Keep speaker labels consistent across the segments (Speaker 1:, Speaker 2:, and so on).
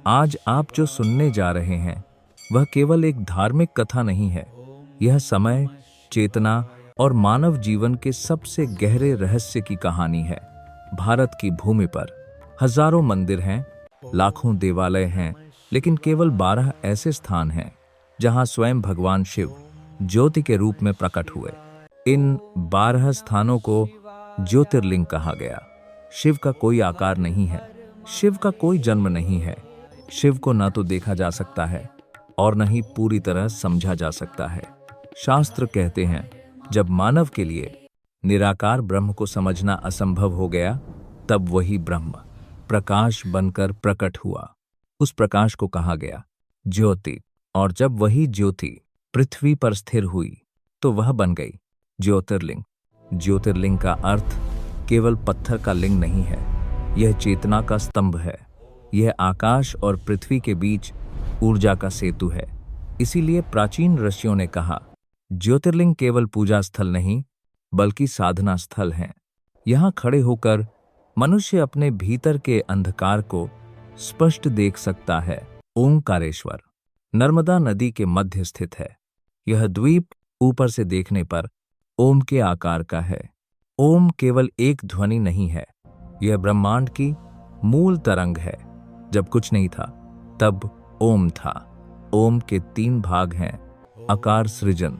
Speaker 1: आज आप जो सुनने जा रहे हैं वह केवल एक धार्मिक कथा नहीं है। यह समय, चेतना और मानव जीवन के सबसे गहरे रहस्य की कहानी है। भारत की भूमि पर हजारों मंदिर हैं, लाखों देवालय हैं, लेकिन केवल 12 ऐसे स्थान हैं जहां स्वयं भगवान शिव ज्योति के रूप में प्रकट हुए। इन 12 स्थानों को ज्योतिर्लिंग कहा गया। शिव का कोई आकार नहीं है, शिव का कोई जन्म नहीं है। शिव को न तो देखा जा सकता है और न ही पूरी तरह समझा जा सकता है। शास्त्र कहते हैं, जब मानव के लिए निराकार ब्रह्म को समझना असंभव हो गया, तब वही ब्रह्म प्रकाश बनकर प्रकट हुआ। उस प्रकाश को कहा गया ज्योति, और जब वही ज्योति पृथ्वी पर स्थिर हुई तो वह बन गई ज्योतिर्लिंग। ज्योतिर्लिंग का अर्थ केवल पत्थर का लिंग नहीं है, यह चेतना का स्तंभ है। यह आकाश और पृथ्वी के बीच ऊर्जा का सेतु है। इसीलिए प्राचीन ऋषियों ने कहा, ज्योतिर्लिंग केवल पूजा स्थल नहीं बल्कि साधना स्थल हैं। यहाँ खड़े होकर मनुष्य अपने भीतर के अंधकार को स्पष्ट देख सकता है। ओंकारेश्वर नर्मदा नदी के मध्य स्थित है। यह द्वीप ऊपर से देखने पर ओम के आकार का है। ओम केवल एक ध्वनि नहीं है, यह ब्रह्मांड की मूल तरंग है। जब कुछ नहीं था तब ओम था। ओम के 3 भाग हैं, अकार सृजन,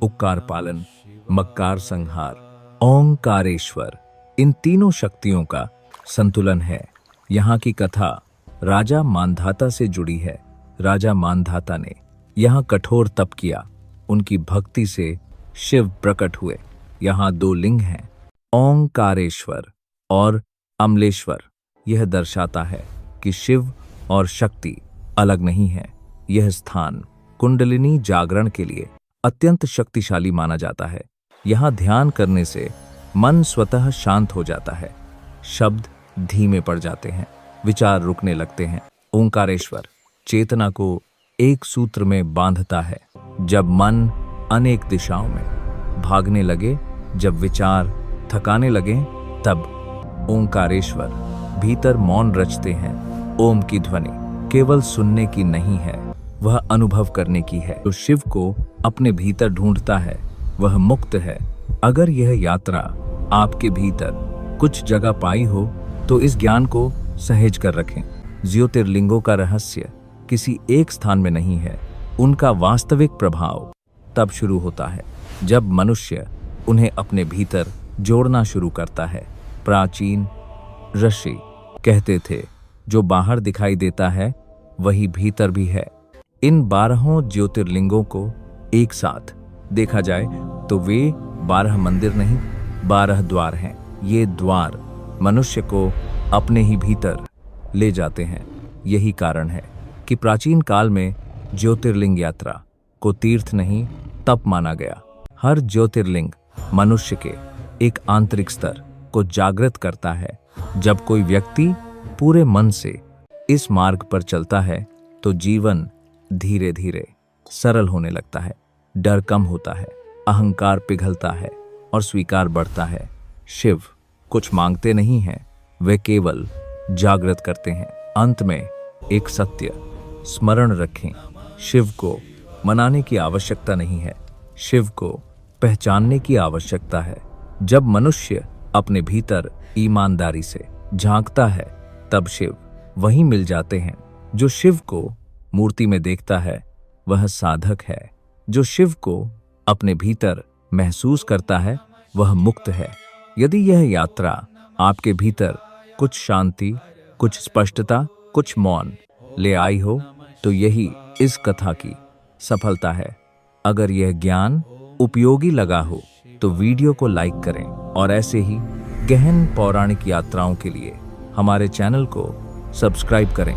Speaker 1: उक्कार पालन, मक्कार संहार। ओंकारेश्वर इन तीनों शक्तियों का संतुलन है। यहाँ की कथा राजा मांधाता से जुड़ी है। राजा मांधाता ने यहाँ कठोर तप किया, उनकी भक्ति से शिव प्रकट हुए। यहाँ 2 लिंग हैं, ओंकारेश्वर और अमलेश्वर। यह दर्शाता है कि शिव और शक्ति अलग नहीं है। यह स्थान कुंडलिनी जागरण के लिए अत्यंत शक्तिशाली माना जाता है। यहाँ ध्यान करने से मन स्वतः शांत हो जाता है, शब्द धीमे पड़ जाते हैं, विचार रुकने लगते हैं। ओंकारेश्वर चेतना को एक सूत्र में बांधता है। जब मन अनेक दिशाओं में भागने लगे, जब विचार थकाने लगे, तब ओंकारेश्वर भीतर मौन रचते हैं। ओम की ध्वनि केवल सुनने की नहीं है, वह अनुभव करने की है। जो शिव को अपने भीतर ढूंढता है वह मुक्त है। अगर यह यात्रा आपके भीतर कुछ जगह पाई हो तो इस ज्ञान को सहेज कर रखें। ज्योतिर्लिंगों का रहस्य किसी एक स्थान में नहीं है, उनका वास्तविक प्रभाव तब शुरू होता है जब मनुष्य उन्हें अपने भीतर जोड़ना शुरू करता है। प्राचीन ऋषि कहते थे, जो बाहर दिखाई देता है वही भीतर भी है। इन 12 ज्योतिर्लिंगों को एक साथ देखा जाए तो वे 12 मंदिर नहीं, 12 द्वार हैं। ये द्वार मनुष्य को अपने ही भीतर ले जाते हैं। यही कारण है कि प्राचीन काल में ज्योतिर्लिंग यात्रा को तीर्थ नहीं, तप माना गया। हर ज्योतिर्लिंग मनुष्य के एक आंतरिक स्तर को जागृत करता है। जब कोई व्यक्ति पूरे मन से इस मार्ग पर चलता है तो जीवन धीरे धीरे सरल होने लगता है, डर कम होता है, अहंकार पिघलता है और स्वीकार बढ़ता है। शिव कुछ मांगते नहीं हैं, वे केवल जागृत करते हैं। अंत में एक सत्य स्मरण रखें, शिव को मनाने की आवश्यकता नहीं है, शिव को पहचानने की आवश्यकता है। जब मनुष्य अपने भीतर ईमानदारी से झांकता है तब शिव वहीं मिल जाते हैं। जो शिव को मूर्ति में देखता है वह साधक है, जो शिव को अपने भीतर महसूस करता है वह मुक्त है। यदि यह यात्रा आपके भीतर कुछ शांति, कुछ स्पष्टता, कुछ मौन ले आई हो तो यही इस कथा की सफलता है। अगर यह ज्ञान उपयोगी लगा हो तो वीडियो को लाइक करें और ऐसे ही गहन पौराणिक यात्राओं के लिए हमारे चैनल को सब्सक्राइब करें।